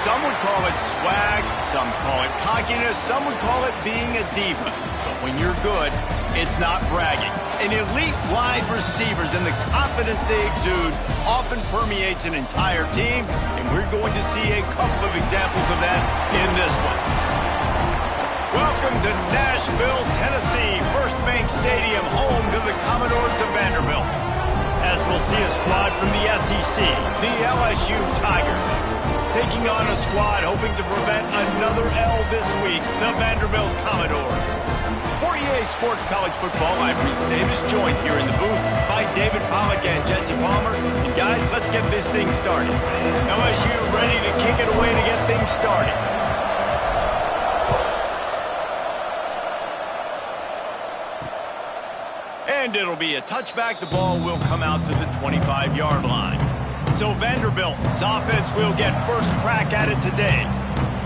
Some would call it swag, some call it cockiness, some would call it being a diva. But when you're good, it's not bragging. An elite wide receivers and the confidence they exude often permeates an entire team, and we're going to see a couple of examples of that in this one. Welcome to Nashville, Tennessee, First Bank Stadium, home to the Commodores of Vanderbilt. As we'll see a squad from the SEC, the LSU Tigers, taking on a squad hoping to prevent another L this week, the Vanderbilt Commodores. For EA Sports College Football, I'm Reese Davis, joined here in the booth by David Pollack and Jesse Palmer. And guys, let's get this thing started. LSU ready to kick it away to get things started. And it'll be a touchback. The ball will come out to the 25-yard line. So Vanderbilt's offense will get first crack at it today.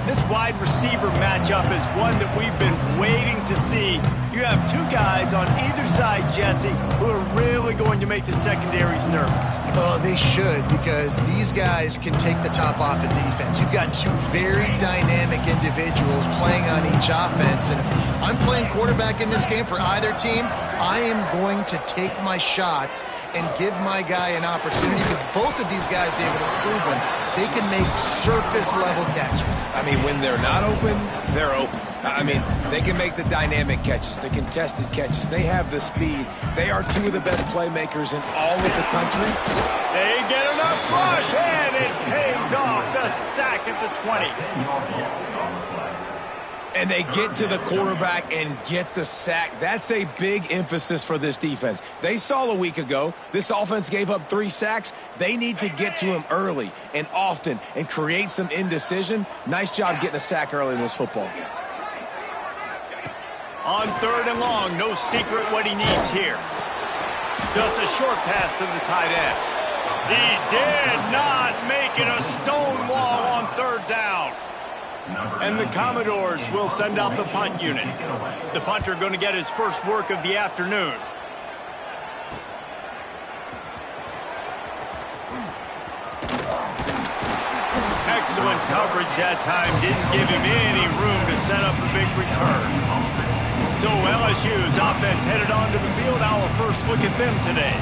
This wide receiver matchup is one that we've been waiting to see. You have two guys on either side, Jesse, who are really going to make the secondaries nervous. Oh, they should, because these guys can take the top off of defense. You've got two very dynamic individuals playing on each offense, and if I'm playing quarterback in this game for either team, I am going to take my shots and give my guy an opportunity, because both of these guys, David, have proven they can make surface-level catches. I mean, when they're not open, they're open. I mean, they can make the dynamic catches, the contested catches. They have the speed. They are two of the best playmakers in all of the country. They get enough rush, and it pays off. The sack at the 20. And they get to the quarterback and get the sack. That's a big emphasis for this defense. They saw a week ago, this offense gave up 3 sacks. They need to get to him early and often and create some indecision. Nice job getting a sack early in this football game. On 3rd and long, no secret what he needs here. Just a short pass to the tight end. He did not make it a stone wall on 3rd down. And the Commodores will send out the punt unit. The punter going to get his first work of the afternoon. Excellent coverage that time. Didn't give him any room to set up a big return. So LSU's offense headed onto the field. Our first look at them today.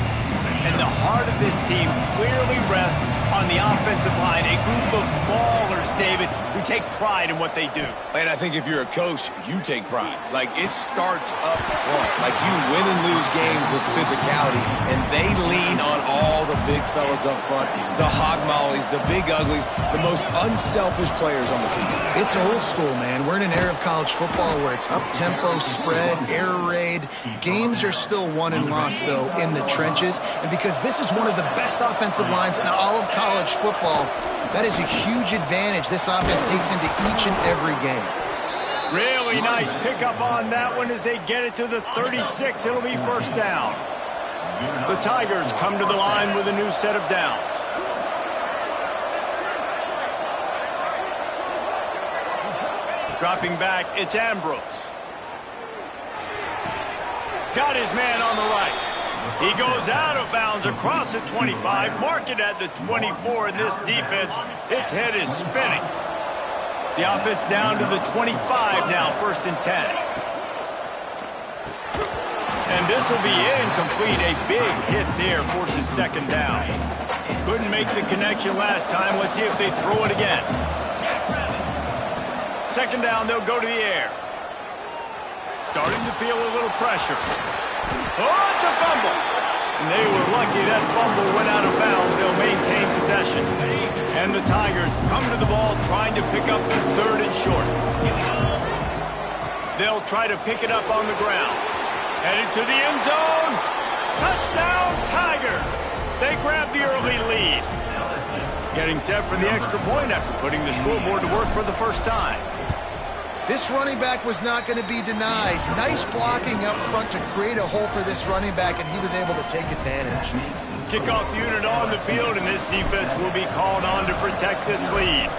And the heart of this team clearly rests on the offensive line. A group of ballers, David, who take pride in what they do. And I think if you're a coach, you take pride. Like, it starts up front. Like, you win and lose games with physicality, and they lean on all the big fellas up front, the hog mollies, the big uglies, the most unselfish players on the field. It's old school, man. We're in an era of college football where it's up-tempo, spread, air raid. Games are still won and lost, though, in the trenches. And because this is one of the best offensive lines in all of college football, that is a huge advantage this offense takes into each and every game. Really nice pickup on that one as they get it to the 36. It'll be first down. The Tigers come to the line with a new set of downs. Dropping back, it's Ambrose. Got his man on the right. He goes out of bounds across the 25, mark it at the 24, and this defense, its head is spinning. The offense down to the 25 now, 1st and 10. And this will be incomplete. A big hit there forces 2nd down. Couldn't make the connection last time. Let's see if they throw it again. 2nd down, they'll go to the air. Starting to feel a little pressure. Oh, it's a fumble. And they were lucky that fumble went out of bounds. They'll maintain possession. And the Tigers come to the ball trying to pick up this 3rd and short. They'll try to pick it up on the ground. Headed to the end zone. Touchdown, Tigers. They grab the early lead. Getting set for the extra point after putting the scoreboard to work for the first time. This running back was not going to be denied. Nice blocking up front to create a hole for this running back, and he was able to take advantage. Kickoff unit on the field, and this defense will be called on to protect this lead.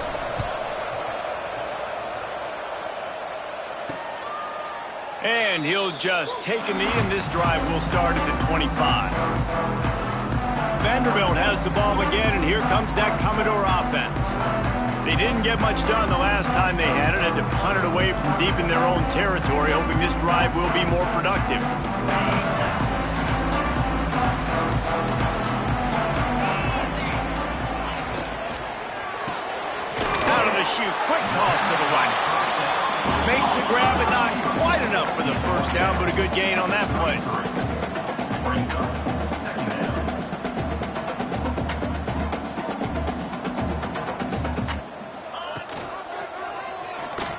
And he'll just take a knee, and this drive will start at the 25. Vanderbilt has the ball again, and here comes that Commodore offense. They didn't get much done the last time they had it, and to punt it away from deep in their own territory, hoping this drive will be more productive. Out of the chute, quick toss to the right. Makes the grab, but not quite enough for the first down, but a good gain on that play.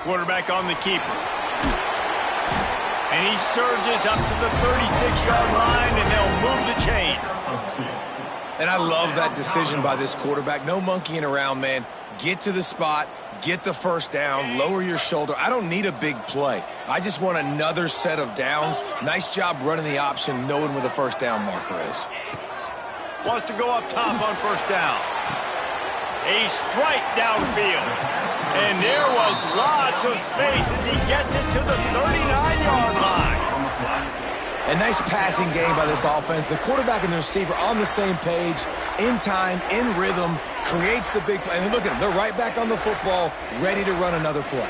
Quarterback on the keeper. And he surges up to the 36-yard line, and they'll move the chains. And I love that decision by this quarterback. No monkeying around, man. Get to the spot, get the first down, lower your shoulder. I don't need a big play. I just want another set of downs. Nice job running the option, knowing where the first down marker is. Wants to go up top on first down. A strike downfield. And there was lots of space as he gets it to the 39-yard line. A nice passing game by this offense. The quarterback and the receiver on the same page, in time, in rhythm, creates the big play. And look at them. They're right back on the football, ready to run another play.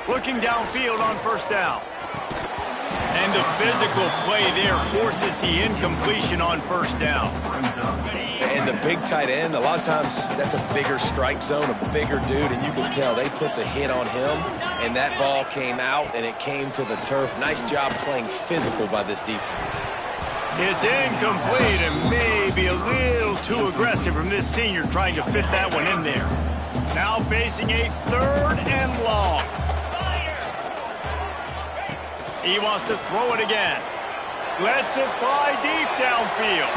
Looking downfield on first down. And the physical play there forces the incompletion on first down. And the big tight end, a lot of times that's a bigger strike zone, a bigger dude, and you can tell they put the hit on him, and that ball came out, and it came to the turf. Nice job playing physical by this defense. It's incomplete and maybe a little too aggressive from this senior trying to fit that one in there. Now facing a 3rd and long. He wants to throw it again. Lets it fly deep downfield.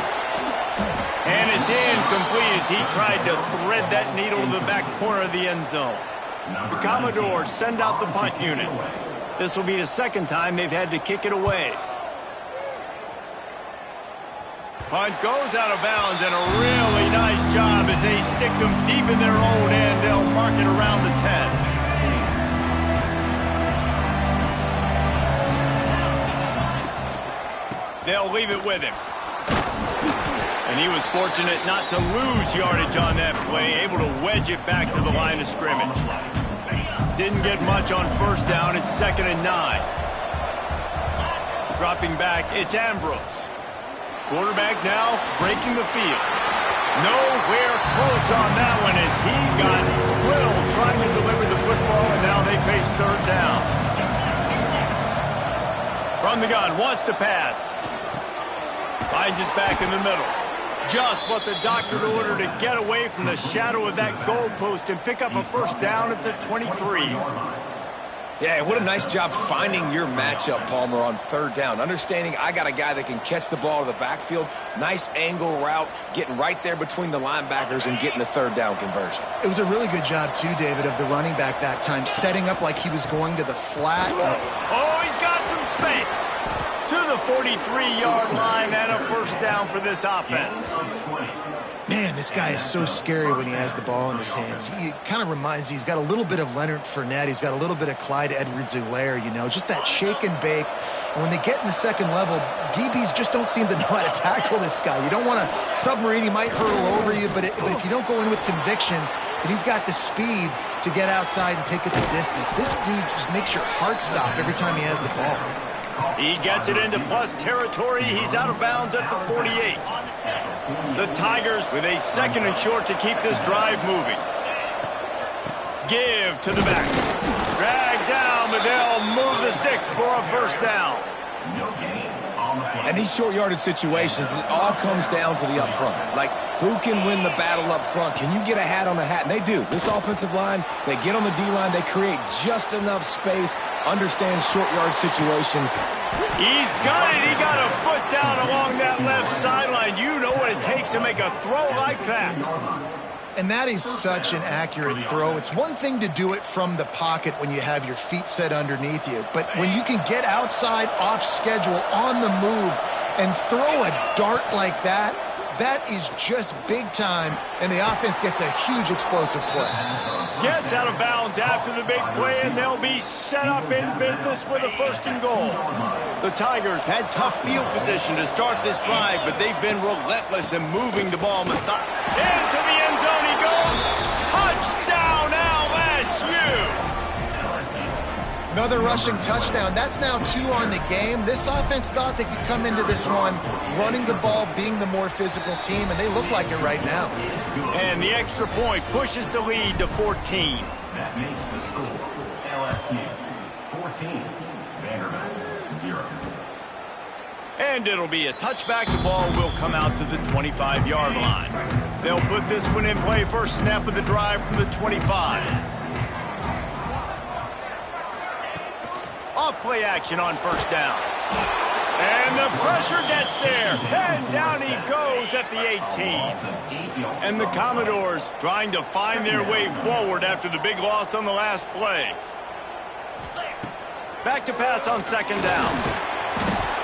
And it's incomplete as he tried to thread that needle to the back corner of the end zone. The Commodores send out the punt unit. This will be the second time they've had to kick it away. Punt goes out of bounds, and a really nice job as they stick them deep in their own end. They'll mark it around the 10. They'll leave it with him. And he was fortunate not to lose yardage on that play, able to wedge it back to the line of scrimmage. Didn't get much on first down. It's 2nd and 9. Dropping back, it's Ambrose. Quarterback now breaking the field. Nowhere close on that one as he got drilled trying to deliver the football, and now they face 3rd down. From the gun, wants to pass. Finds his back in the middle. Just what the doctor ordered to get away from the shadow of that goalpost and pick up a first down at the 23. Yeah, what a nice job finding your matchup, Palmer, on 3rd down. Understanding I got a guy that can catch the ball to the backfield. Nice angle route, getting right there between the linebackers and getting the 3rd down conversion. It was a really good job, too, David, of the running back that time, setting up like he was going to the flat. Oh, he's got some space. To the 43-yard line and a first down for this offense. Man, this guy is so scary when he has the ball in his hands. He kind of reminds me, he's got a little bit of Leonard Fournette. He's got a little bit of Clyde Edwards-Helaire, you know, just that shake and bake. And when they get in the second level, DBs just don't seem to know how to tackle this guy. You don't want to submarine. He might hurtle over you, but if you don't go in with conviction, and he's got the speed to get outside and take it the distance. This dude just makes your heart stop every time he has the ball. He gets it into plus territory. He's out of bounds at the 48. The Tigers with a 2nd and short to keep this drive moving. Give to the back. Drag down, but they'll move the sticks for a first down. And these short yardage situations, it all comes down to the up front. Like, who can win the battle up front? Can you get a hat on a hat? And they do. This offensive line, they get on the D-line, they create just enough space, understand short yard situation. He's got it. He got a foot down along that left sideline. You know what it takes to make a throw like that. And that is such an accurate throw. It's one thing to do it from the pocket when you have your feet set underneath you, but when you can get outside, off schedule, on the move, and throw a dart like that, that is just big time, and the offense gets a huge explosive play. Gets out of bounds after the big play, and they'll be set up in business with a 1st and goal. The Tigers had tough field position to start this drive, but they've been relentless in moving the ball. Into the end zone he goes. Touchdown, LSU! Another rushing touchdown. That's now 2 on the game. This offense thought they could come into this one running the ball, being the more physical team, and they look like it right now. And the extra point pushes the lead to 14. That makes the score LSU 14, Vanderbilt 0. And it'll be a touchback. The ball will come out to the 25-yard line. They'll put this one in play. First snap of the drive from the 25. Off play action on first down. And the pressure gets there. And down he goes at the 18. And the Commodores trying to find their way forward after the big loss on the last play. Back to pass on second down.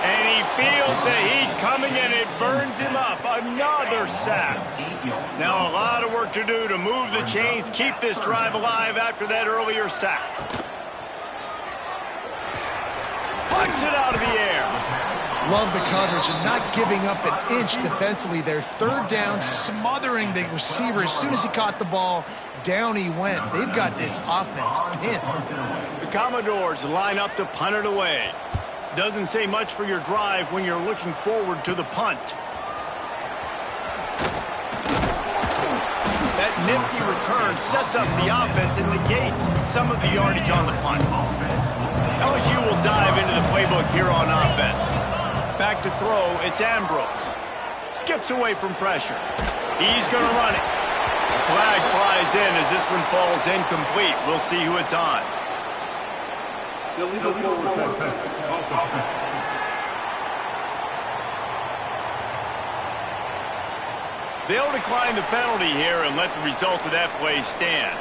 And he feels the heat coming and it burns him up. Another sack. Now a lot of work to do to move the chains, keep this drive alive after that earlier sack. Flicks it out of the air. Love the coverage and not giving up an inch defensively. Their third down, smothering the receiver. As soon as he caught the ball, down he went. They've got this offense pinned. The Commodores line up to punt it away. Doesn't say much for your drive when you're looking forward to the punt. That nifty return sets up the offense and negates some of the yardage on the punt. LSU will dive into the playbook here on offense. Back to throw, it's Ambrose. Skips away from pressure. He's going to run it. The flag flies in as this one falls incomplete. We'll see who it's on. They'll decline the penalty here and let the result of that play stand.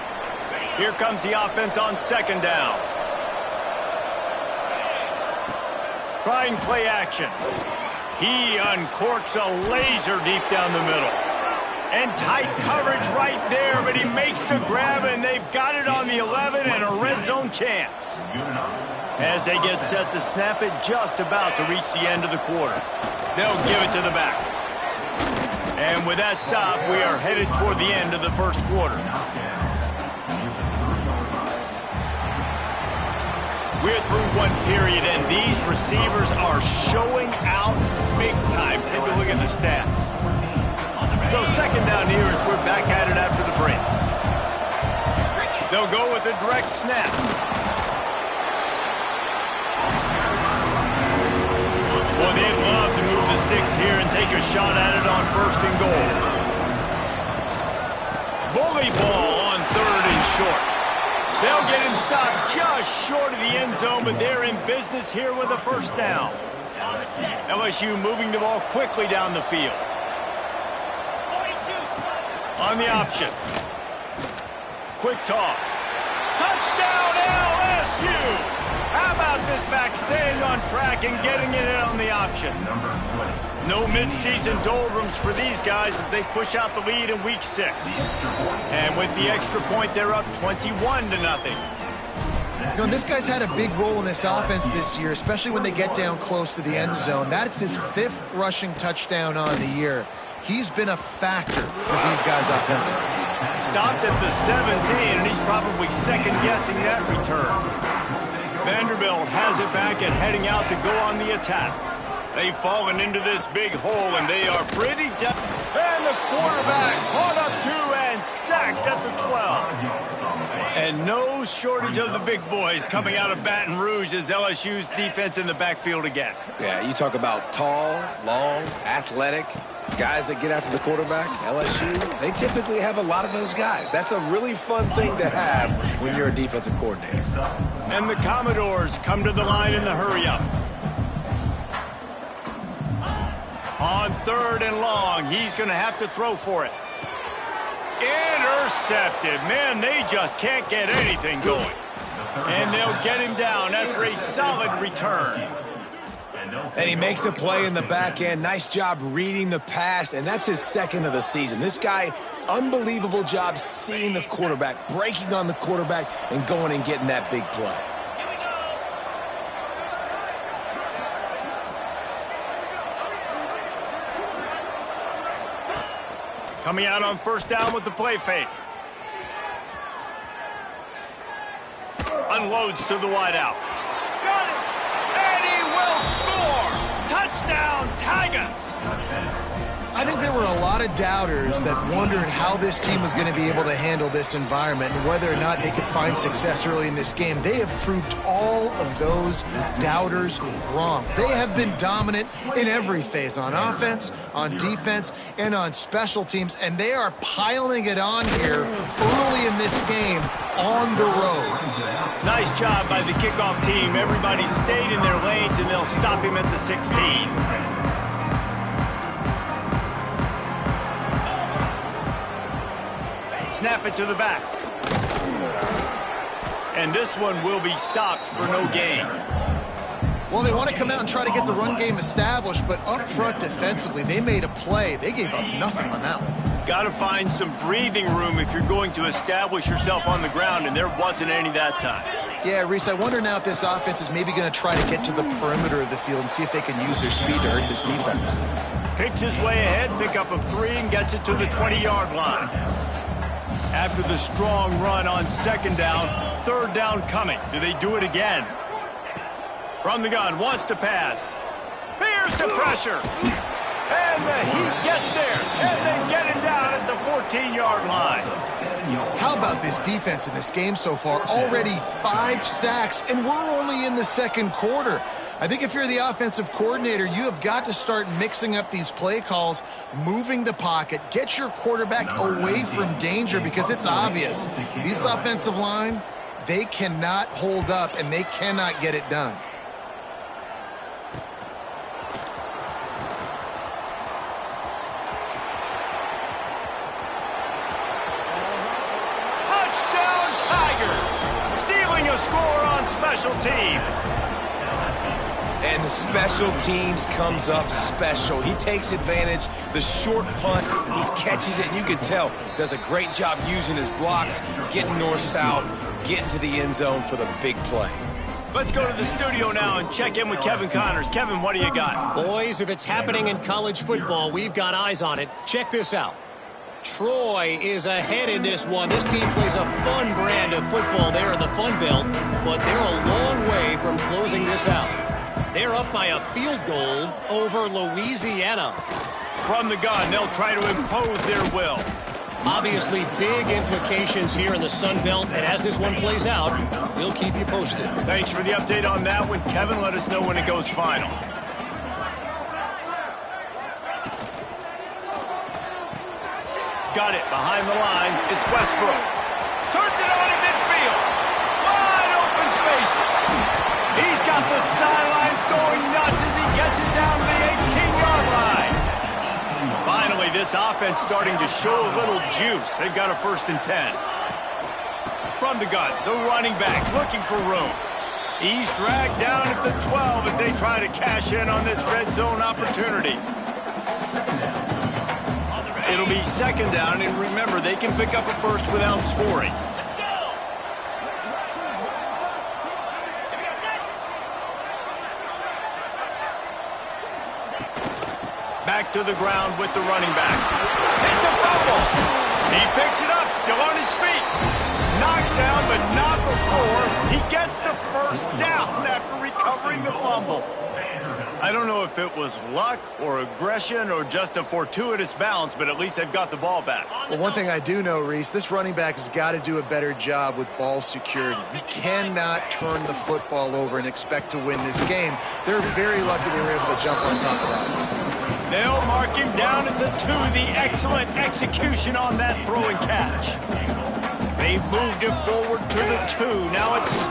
Here comes the offense on second down. Trying play action. He uncorks a laser deep down the middle. And tight coverage right there, but he makes the grab, and they've got it on the 11 and a red zone chance. As they get set to snap it, just about to reach the end of the quarter. They'll give it to the back. And with that stop, we are headed toward the end of the first quarter. We're through one period, and these receivers are showing out big time. Take a look at the stats. So second down here as we're back at it after the break. They'll go with a direct snap. Boy, they'd love to move the sticks here and take a shot at it on first and goal. Bully ball on third and short. They'll get him stopped just short of the end zone, but they're in business here with a first down. LSU moving the ball quickly down the field. On the option. Quick toss. Touchdown LSU! How about this back staying on track and getting it in on the option? No midseason doldrums for these guys as they push out the lead in week 6. And with the extra point, they're up 21-0. You know, this guy's had a big role in this offense this year, especially when they get down close to the end zone. That's his 5th rushing touchdown on the year. He's been a factor for these guys offensively. Stopped at the 17, and he's probably second-guessing that return. Vanderbilt has it back and heading out to go on the attack. They've fallen into this big hole, and they are pretty deep. And the quarterback caught up 2 and sacked at the 12. And no shortage of the big boys coming out of Baton Rouge as LSU's defense in the backfield again. Yeah, you talk about tall, long, athletic, guys that get after the quarterback. LSU, they typically have a lot of those guys. That's a really fun thing to have when you're a defensive coordinator. And the Commodores come to the line in the hurry-up. On third and long, he's going to have to throw for it. Intercepted. Man, they just can't get anything going. And they'll get him down after a solid return. And he makes a play in the back end. Nice job reading the pass, and that's his 2nd of the season. This guy, unbelievable job seeing the quarterback, breaking on the quarterback, and going and getting that big play. Coming out on first down with the play fake. Unloads to the wideout. Got it! And he will score! Touchdown, Tigers! I think there were a lot of doubters that wondered how this team was going to be able to handle this environment and whether or not they could find success early in this game. They have proved all of those doubters wrong. They have been dominant in every phase, on offense, on defense, and on special teams, and they are piling it on here early in this game on the road. Nice job by the kickoff team. Everybody stayed in their lanes, and they'll stop him at the 16. Snap it to the back. And this one will be stopped for no gain. Well, they want to come out and try to get the run game established, but up front defensively, they made a play. They gave up nothing on that one. Got to find some breathing room if you're going to establish yourself on the ground, and there wasn't any that time. Yeah, Reese, I wonder now if this offense is maybe going to try to get to the perimeter of the field and see if they can use their speed to hurt this defense. Picks his way ahead, pick up of 3, and gets it to the 20-yard line. After the strong run on second down, third down coming. Do they do it again? From the gun, wants to pass. Here's the pressure. And the Heat gets there. And they get him down at the 14-yard line. How about this defense in this game so far? Already 5 sacks, and we're only in the second quarter. I think if you're the offensive coordinator, you have got to start mixing up these play calls, moving the pocket, get your quarterback away from danger, because it's obvious. This offensive line, they cannot hold up, and they cannot get it done. Touchdown, Tigers! Stealing a score on special teams. And the special teams comes up special. He takes advantage. The short punt, he catches it, and you can tell, does a great job using his blocks, getting north-south, getting to the end zone for the big play. Let's go to the studio now and check in with Kevin Connors. Kevin, what do you got? Boys, if it's happening in college football, we've got eyes on it. Check this out. Troy is ahead in this one. This team plays a fun brand of football there in the Fun Belt, but they're a long way from closing this out. They're up by a field goal over Louisiana. From the gun, they'll try to impose their will. Obviously, big implications here in the Sun Belt, and as this one plays out, we'll keep you posted. Thanks for the update on that one, Kevin. Let us know when it goes final. Got it behind the line. It's Westbrook. Turns it on in midfield. Wide open spaces. He's got the sidelines going nuts as he gets it down to the 18-yard line. Finally, this offense starting to show a little juice. They've got a 1st and 10. From the gun, the running back looking for room. He's dragged down at the 12 as they try to cash in on this red zone opportunity. It'll be 2nd down, and remember, they can pick up a 1st without scoring. Back to the ground with the running back. It's a fumble. He picks it up, still on his feet. Knocked down, but not before he gets the 1st down after recovering the fumble. I don't know if it was luck or aggression or just a fortuitous bounce, but at least they've got the ball back. Well, one thing I do know, Reese, this running back has got to do a better job with ball security. You cannot turn the football over and expect to win this game. They're very lucky they were able to jump on top of that. They'll mark him down at the 2. The excellent execution on that throw and catch. They've moved him forward to the 2. Now it's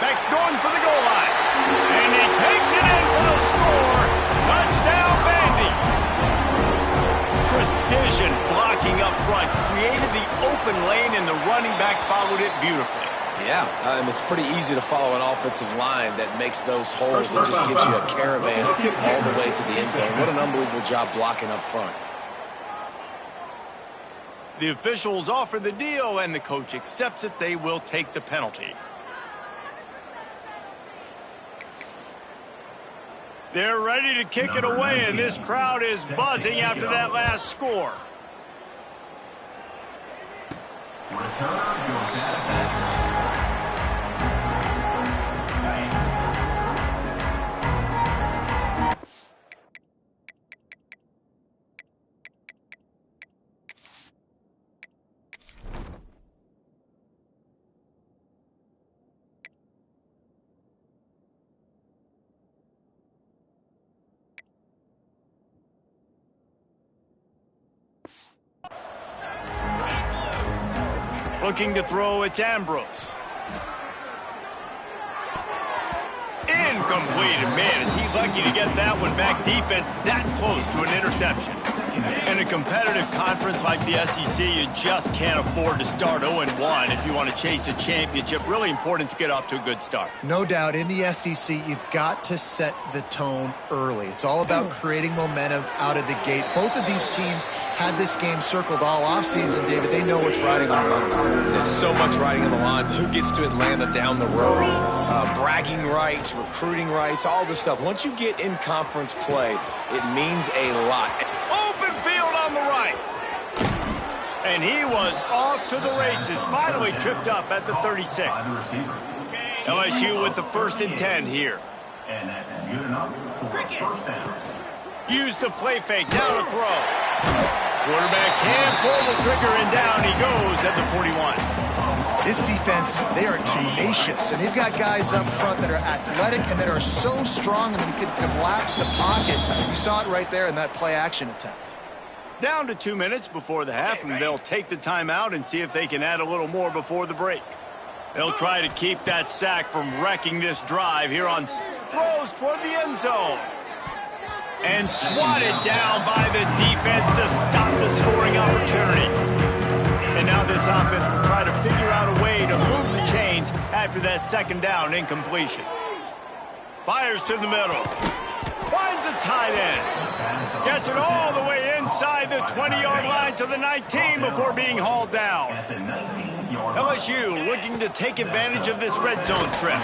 Beck's going for the goal line. And he takes it in for the score. Touchdown, Vandy. Precision blocking up front. Created the open lane, and the running back followed it beautifully. Yeah, and it's pretty easy to follow an offensive line that makes those holes and just gives you a caravan all the way to the end zone. What an unbelievable job blocking up front. The officials offer the deal, and the coach accepts it. They will take the penalty. They're ready to kick it away, and this crowd is buzzing after that last score. Returner goes out of bounds. Looking to throw, it's Ambrose. Incomplete. And man, is he lucky to get that one back. Defense that close to an interception. In a competitive conference like the SEC, you just can't afford to start 0-1 if you want to chase a championship. Really important to get off to a good start. No doubt, in the SEC, you've got to set the tone early. It's all about creating momentum out of the gate. Both of these teams had this game circled all offseason, David. They know what's riding on the line. There's so much riding on the line. Who gets to Atlanta down the road? Bragging rights, recruiting rights, all this stuff. Once you get in conference play, it means a lot. Open field on the right. And he was off to the races. Finally tripped up at the 36. LSU with the 1st and 10 here. And that's good enough for first down. Use the play fake. Down to throw. Quarterback can pull the trigger, and down he goes at the 41. This defense, they are tenacious, and they've got guys up front that are athletic and that are so strong and that can collapse the pocket. You saw it right there in that play-action attempt. Down to 2 minutes before the half, and they'll take the timeout and see if they can add a little more before the break. They'll try to keep that sack from wrecking this drive here on throws toward the end zone. And swatted down by the defense to stop the scoring opportunity. And now this offense will try to figure out a way to move the chains after that 2nd down incompletion. Fires to the middle. Finds a tight end. Gets it all the way inside the 20-yard line to the 19 before being hauled down. LSU looking to take advantage of this red zone trip.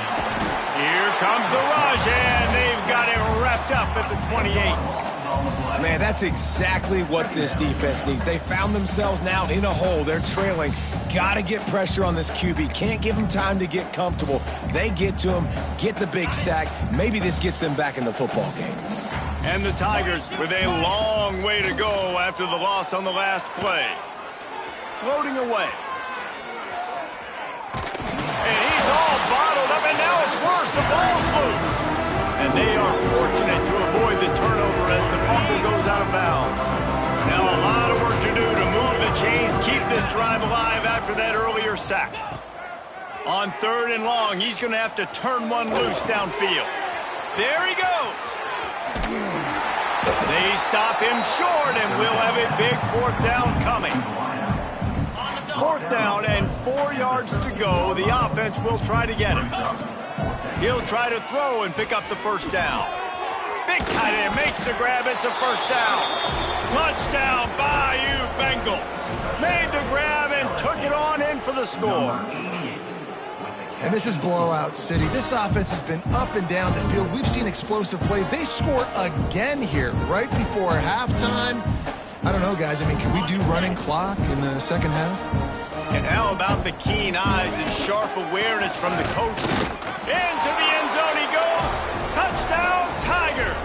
Here comes the rush, and they've got it wrapped up at the 28. Man, that's exactly what this defense needs. They found themselves now in a hole. They're trailing. Got to get pressure on this QB. Can't give him time to get comfortable. They get to him, get the big sack. Maybe this gets them back in the football game. And the Tigers with a long way to go after the loss on the last play. Floating away. And he's all bottled up, and now it's worse. The ball's loose. And they are fortunate to avoid the turnover as the fumble goes out of bounds. Now a lot of work to do to move the chains, keep this drive alive after that earlier sack. On 3rd and long, he's going to have to turn one loose downfield. There he goes. They stop him short, and we'll have a big 4th down coming. 4th down and 4 yards to go. The offense will try to get him. He'll try to throw and pick up the 1st down. Big tight end makes the grab. It's a 1st down. Touchdown, Bayou Bengals. Made the grab and took it on in for the score. And this is blowout city. This offense has been up and down the field. We've seen explosive plays. They score again here right before halftime. I don't know, guys. I mean, can we do running clock in the 2nd half? And how about the keen eyes and sharp awareness from the coach? Into the end zone he goes. Touchdown, Tigers.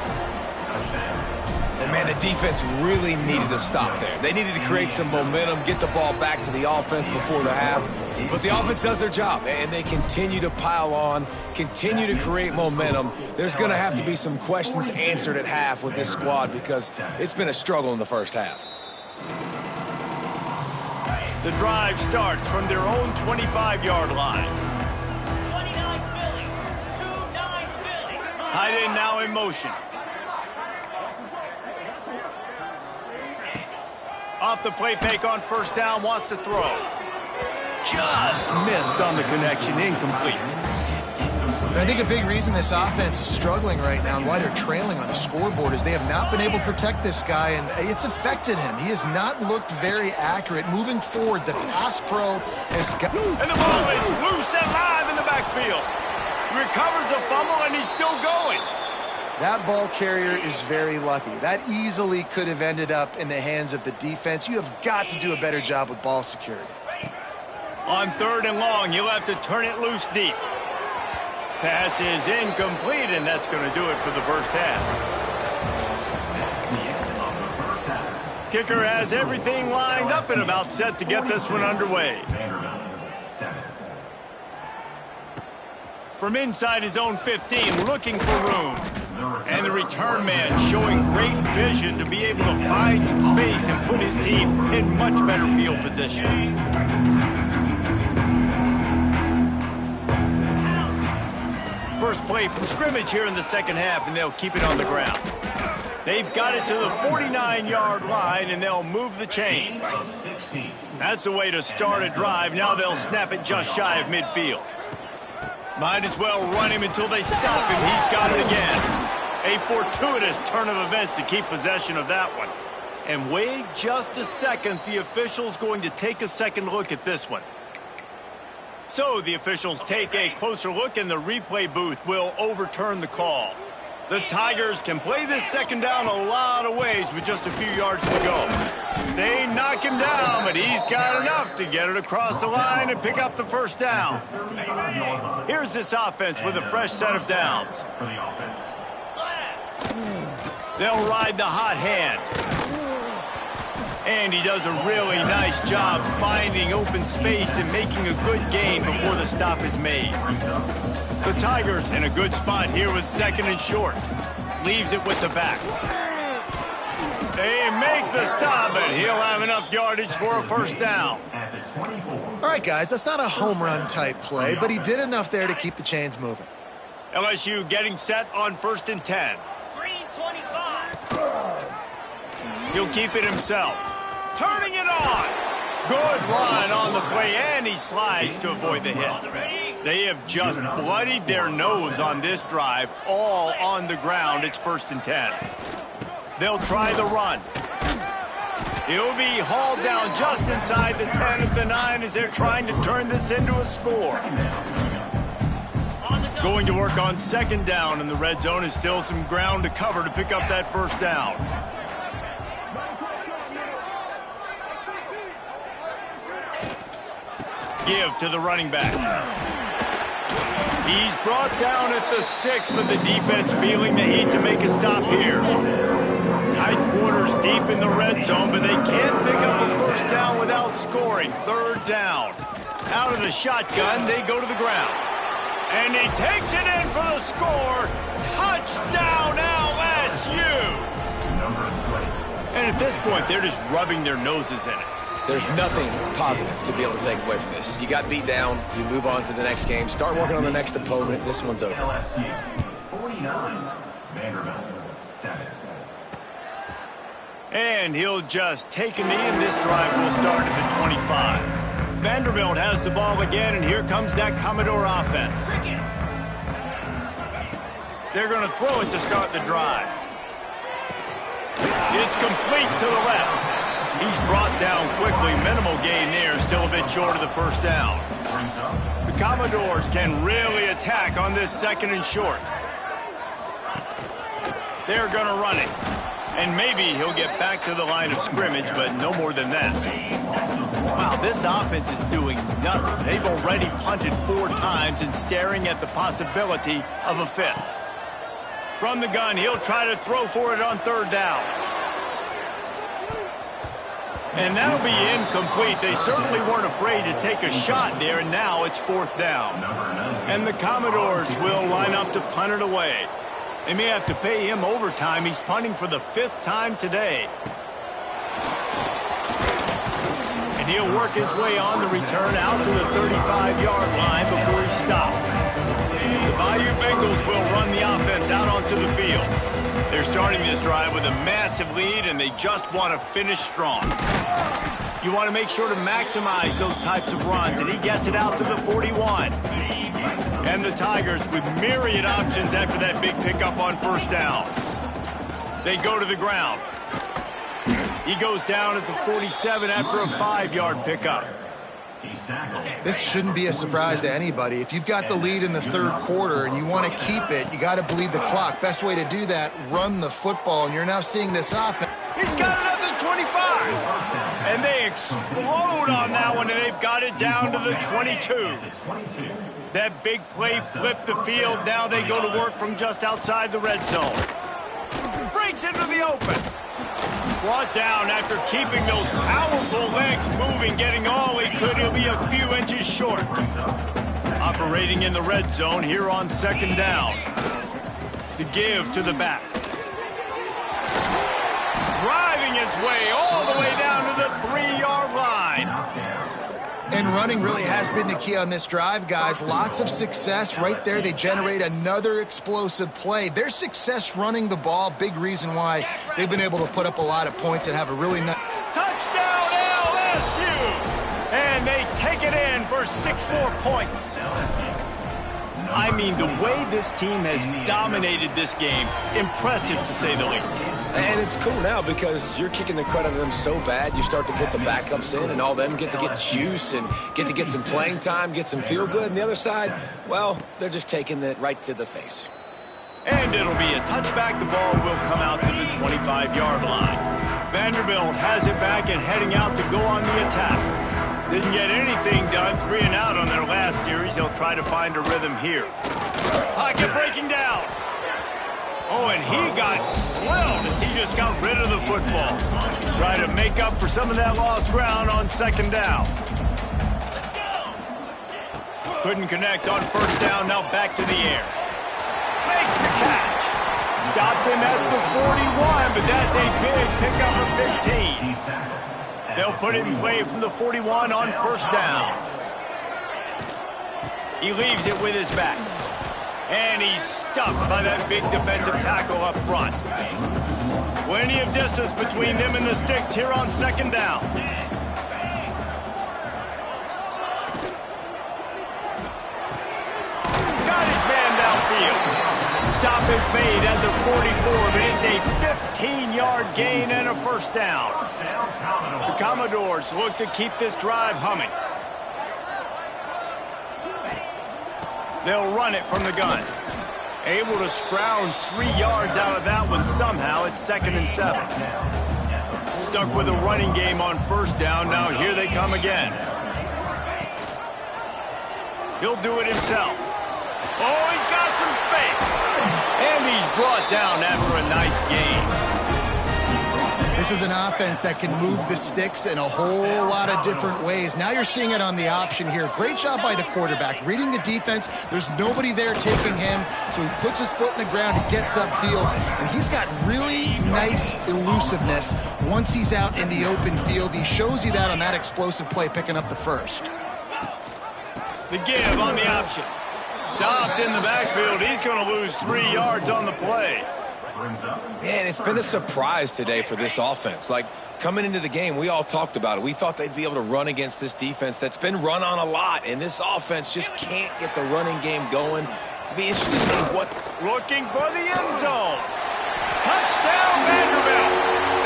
And, man, the defense really needed to stop there. They needed to create some momentum, get the ball back to the offense before the half. But the offense does their job, and they continue to pile on, continue to create momentum. There's going to have to be some questions answered at half with this squad because it's been a struggle in the 1st half. The drive starts from their own 25-yard line. 29 Philly. 2-9 Philly. Tight end now in motion. Off the play fake on 1st down, wants to throw. Just missed on the connection, incomplete. And I think a big reason this offense is struggling right now and why they're trailing on the scoreboard is they have not been able to protect this guy, and it's affected him. He has not looked very accurate. Moving forward, the pass pro has got... And the ball is loose and live in the backfield. Recovers the fumble, and he's still going. That ball carrier is very lucky. That easily could have ended up in the hands of the defense. You have got to do a better job with ball security. On 3rd and long, he'll have to turn it loose deep. Pass is incomplete, and that's going to do it for the first half. Kicker has everything lined up and about set to get this one underway. From inside his own 15, looking for room. And the return man showing great vision to be able to find some space and put his team in much better field position. First play from scrimmage here in the second half, and they'll keep it on the ground. They've got it to the 49-yard line, and they'll move the chains. That's the way to start a drive. Now they'll snap it just shy of midfield. Might as well run him until they stop him. He's got it again. A fortuitous turn of events to keep possession of that one. And wait just a second. The official's going to take a second look at this one. So the officials take a closer look, and the replay booth will overturn the call. The Tigers can play this second down a lot of ways with just a few yards to go. They knock him down, but he's got enough to get it across the line and pick up the first down. Here's this offense with a fresh set of downs. They'll ride the hot hand. And he does a really nice job finding open space and making a good gain before the stop is made. The Tigers in a good spot here with 2nd and short. Leaves it with the back. They make the stop, and he'll have enough yardage for a first down. All right, guys, that's not a home run type play, but he did enough there to keep the chains moving. LSU getting set on 1st and 10. Green 25. He'll keep it himself. Turning it on. Good run on the play, and he slides to avoid the hit. They have just bloodied their nose on this drive, all on the ground. It's 1st and 10. They'll try the run. He'll be hauled down just inside the 10 at the 9 as they're trying to turn this into a score. Going to work on 2nd down, and the red zone is still some ground to cover to pick up that first down. Give to the running back. He's brought down at the 6, but the defense feeling the heat to make a stop here. Tight quarters deep in the red zone, but they can't pick up a first down without scoring. 3rd down. Out of the shotgun, they go to the ground. And he takes it in for the score. Touchdown, LSU! And at this point, they're just rubbing their noses in it. There's nothing positive to be able to take away from this. You got beat down, you move on to the next game, start working on the next opponent. This one's over. LSU 49, Vanderbilt 7. And he'll just take a knee, and this drive will start at the 25. Vanderbilt has the ball again, and here comes that Commodore offense. They're going to throw it to start the drive. It's complete to the left. He's brought down quickly. Minimal gain there, still a bit short of the first down. The Commodores can really attack on this 2nd and short. They're going to run it. And maybe he'll get back to the line of scrimmage, but no more than that. Wow, this offense is doing nothing. They've already punted 4 times and staring at the possibility of a 5th. From the gun, he'll try to throw for it on 3rd down. And that'll be incomplete. They certainly weren't afraid to take a shot there, and now it's 4th down. And the Commodores will line up to punt it away. They may have to pay him overtime. He's punting for the 5th time today. And he'll work his way on the return out to the 35-yard line before he stopped. The Bayou Bengals will run the offense out onto the field. They're starting this drive with a massive lead, and they just want to finish strong. You want to make sure to maximize those types of runs, and he gets it out to the 41. And the Tigers with myriad options after that big pickup on 1st down. They go to the ground. He goes down at the 47 after a 5-yard pickup. This shouldn't be a surprise to anybody. If you've got the lead in the 3rd quarter and you want to keep it, you got to bleed the clock. Best way to do that, run the football. And you're now seeing this offense. He's got it at the 25. And they explode on that one, and they've got it down to the 22. That big play flipped the field. Now they go to work from just outside the red zone. Breaks into the open. Brought down after keeping those powerful legs moving, getting all he could. He'll be a few inches short. Operating in the red zone here on second down. The give to the back. Driving his way all the way down to the 3-yard line. And running really has been the key on this drive, guys. Lots of success right there. They generate another explosive play. Their success running the ball, big reason why they've been able to put up a lot of points and have a really nice... Touchdown LSU! And they take it in for 6 more points. I mean, the way this team has dominated this game, impressive to say the least. And it's cool now because you're kicking the crud out of them so bad, you start to put the backups in, and all them get to get juice and get to get some playing time, get some feel good. And the other side, well, they're just taking it right to the face. And it'll be a touchback. The ball will come out to the 25-yard line. Vanderbilt has it back and heading out to go on the attack. Didn't get anything done, 3 and out on their last series. They'll try to find a rhythm here. Pocket breaking down. Oh, and he got drilled as he just got rid of the football. Try to make up for some of that lost ground on second down. Couldn't connect on first down, now back to the air. Makes the catch. Stopped him at the 41, but that's a big pickup of 15. They'll put it in play from the 41 on first down. He leaves it with his back. And he's stuffed by that big defensive tackle up front. Plenty of distance between them and the sticks here on second down. Got his man downfield. Stop is made at the 44, but it's a 15-yard gain and a first down. The Commodores look to keep this drive humming. They'll run it from the gun. Able to scrounge 3 yards out of that one somehow. It's 2nd and 7. Stuck with a running game on first down. Now here they come again. He'll do it himself. Oh, he's got some space. And he's brought down after a nice gain. This is an offense that can move the sticks in a whole lot of different ways. Now you're seeing it on the option here. Great job by the quarterback. Reading the defense, there's nobody there taking him, so he puts his foot in the ground, he gets upfield, and he's got really nice elusiveness once he's out in the open field. He shows you that on that explosive play, picking up the first. The give on the option. Stopped in the backfield. He's going to lose 3 yards on the play. Man, it's been a surprise today for this offense. Like, coming into the game, we all talked about it. We thought they'd be able to run against this defense that's been run on a lot, and this offense just can't get the running game going. It'll be interesting to see what... Looking for the end zone. Touchdown, Vanderbilt.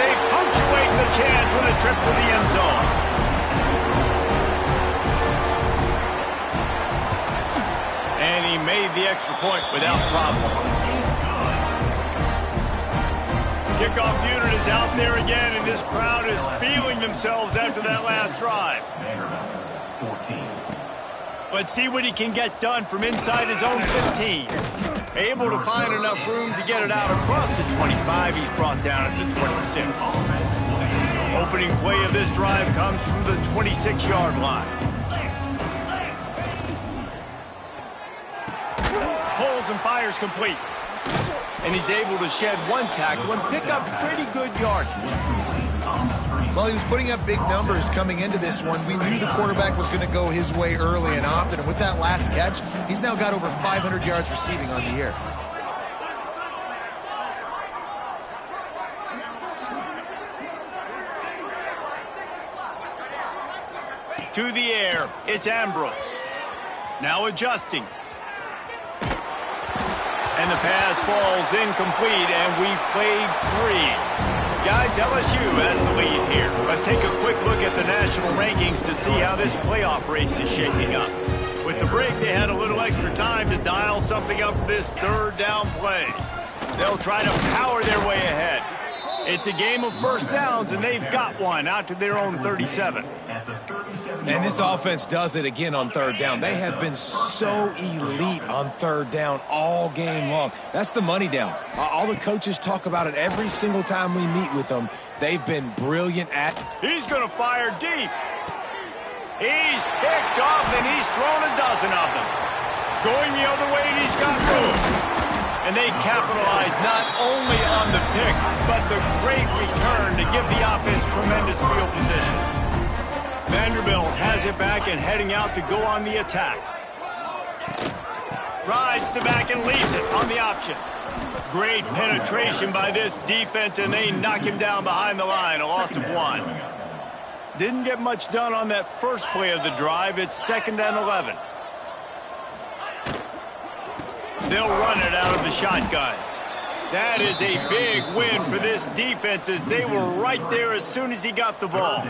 They punctuate the chance with a trip to the end zone. And he made the extra point without problem. Kickoff unit is out there again, and this crowd is feeling themselves after that last drive. Let's see what he can get done from inside his own 15. Able to find enough room to get it out across the 25. He's brought down at the 26. Opening play of this drive comes from the 26-yard line. Pulls and fires complete. And he's able to shed one tackle and pick up pretty good yardage. Well, he was putting up big numbers coming into this one. We knew the quarterback was going to go his way early and often. And with that last catch, he's now got over 500 yards receiving on the year. To the air, it's Ambrose. Now adjusting. And the pass falls incomplete, and we've played 3. Guys, LSU has the lead here. Let's take a quick look at the national rankings to see how this playoff race is shaping up. With the break, they had a little extra time to dial something up for this third down play. They'll try to power their way ahead. It's a game of first downs, and they've got one out to their own 37. And this offense does it again on third down. They have been so elite on third down all game long. That's the money down. All the coaches talk about it every single time we meet with them. They've been brilliant at... He's going to fire deep. He's picked off, and he's thrown a dozen of them. Going the other way, and he's got room. And they capitalize not only on the pick, but the great return to give the offense tremendous field position. Vanderbilt has it back and heading out to go on the attack. Rides the back and leaves it on the option. Great penetration by this defense, and they knock him down behind the line, a loss of 1. Didn't get much done on that first play of the drive. It's 2nd and 11. They'll run it out of the shotgun. That is a big win for this defense as they were right there as soon as he got the ball.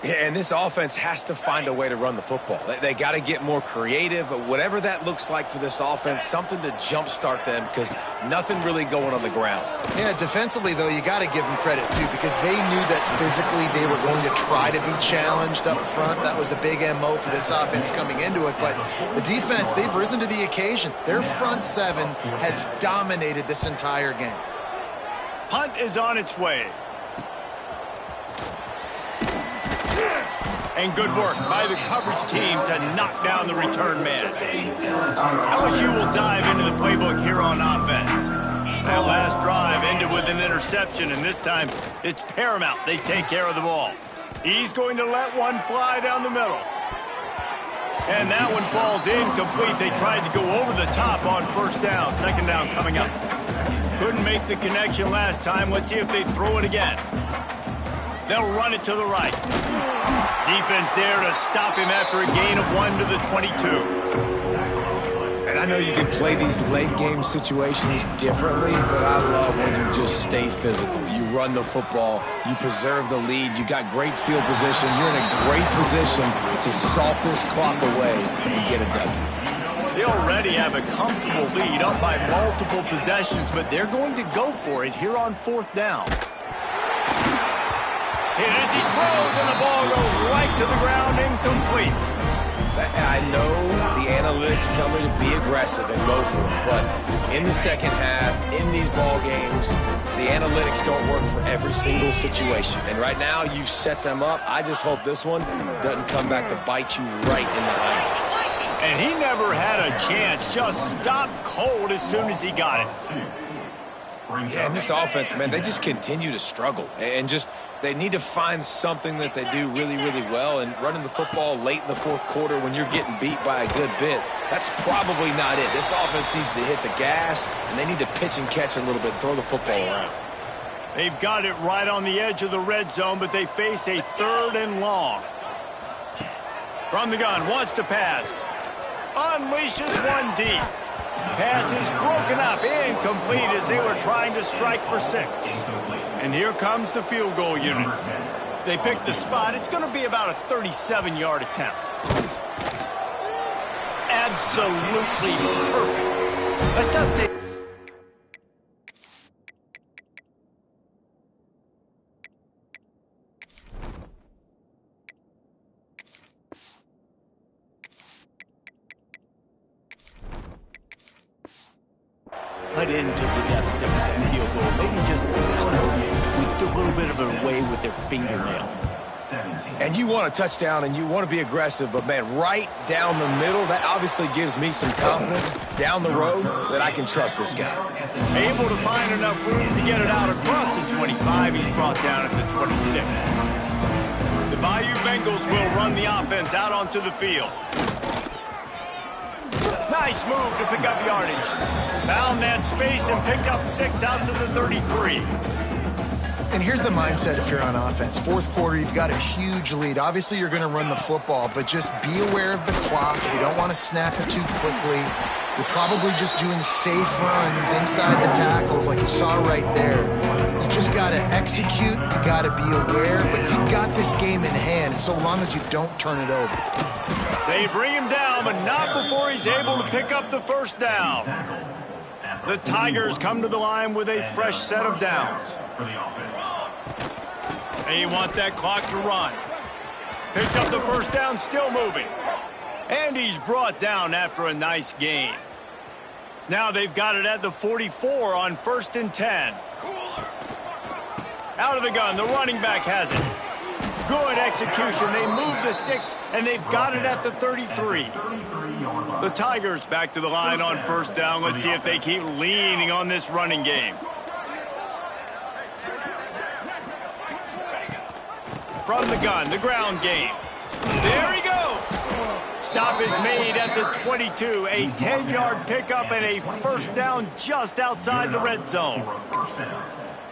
Yeah, and this offense has to find a way to run the football. They got to get more creative, whatever that looks like for this offense, something to jumpstart them because nothing really going on the ground. Yeah, defensively, though, you got to give them credit, too, because they knew that physically they were going to try to be challenged up front. That was a big MO for this offense coming into it. But the defense, they've risen to the occasion. Their front seven has dominated this entire game. Punt is on its way. And good work by the coverage team to knock down the return man. LSU will dive into the playbook here on offense. That last drive ended with an interception, and this time it's paramount they take care of the ball. He's going to let one fly down the middle. And that one falls incomplete. They tried to go over the top on first down. 2nd down coming up. Couldn't make the connection last time. Let's see if they throw it again. They'll run it to the right. Defense there to stop him after a gain of 1 to the 22. And I know you can play these late game situations differently, but I love when you just stay physical. You run the football, you preserve the lead, you got great field position, you're in a great position to salt this clock away and get a W. They already have a comfortable lead up by multiple possessions, but they're going to go for it here on 4th down. Hit as he throws, and the ball goes right to the ground, incomplete. I know the analytics tell me to be aggressive and go for it, but in the second half, in these ball games, the analytics don't work for every single situation. And right now, you've set them up. I just hope this one doesn't come back to bite you right in the eye. And he never had a chance. Just stopped cold as soon as he got it. Yeah, and this offense, man, they just continue to struggle. And just, they need to find something that they do really, really well. And running the football late in the 4th quarter when you're getting beat by a good bit, that's probably not it. This offense needs to hit the gas, and they need to pitch and catch a little bit, throw the football around. They've got it right on the edge of the red zone, but they face a 3rd and long. From the gun, wants to pass. Unleashes one deep. Pass is broken up, incomplete as they were trying to strike for 6. And here comes the field goal unit. They pick the spot. It's going to be about a 37-yard attempt. Absolutely perfect. Let's not say... Put into the deficit with that field goal. Maybe just, I don't know, tweaked a little bit of it away with their fingernail. And you want a touchdown and you want to be aggressive, but man, right down the middle, that obviously gives me some confidence down the road that I can trust this guy. Able to find enough room to get it out across the 25. He's brought down at the 26. The Bayou Bengals will run the offense out onto the field. Nice move to pick up yardage. Found that space and picked up 6 out to the 33. And here's the mindset if you're on offense. 4th quarter, you've got a huge lead. Obviously, you're going to run the football, but just be aware of the clock. You don't want to snap it too quickly. You're probably just doing safe runs inside the tackles like you saw right there. You just got to execute. You got to be aware, but you've got this game in hand so long as you don't turn it over. They bring him down, but not before he's able to pick up the 1st down. The Tigers come to the line with a fresh set of downs. They want that clock to run. Picks up the first down, still moving. And he's brought down after a nice gain. Now they've got it at the 44 on 1st and 10. Out of the gun, the running back has it. Good execution. They move the sticks, and they've got it at the 33. The Tigers back to the line on 1st down. Let's see if they keep leaning on this running game. From the gun, the ground game. There he goes. Stop is made at the 22. A 10-yard pickup and a 1st down just outside the red zone.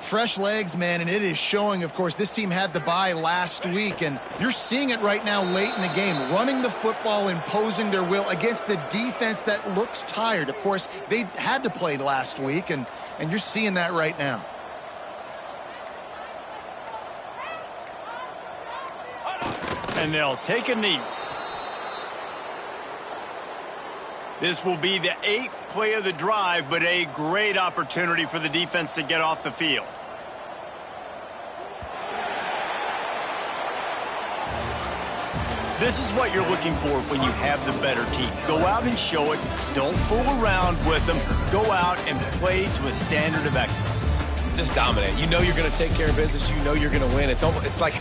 Fresh legs, man, and it is showing. Of course, this team had the bye last week, and you're seeing it right now late in the game, running the football, imposing their will against the defense that looks tired. Of course, they had to play last week, and you're seeing that right now. And they'll take a knee. This will be the 8th play of the drive, but a great opportunity for the defense to get off the field. This is what you're looking for when you have the better team. Go out and show it. Don't fool around with them. Go out and play to a standard of excellence. Just dominate. You know you're going to take care of business. You know you're going to win. It's like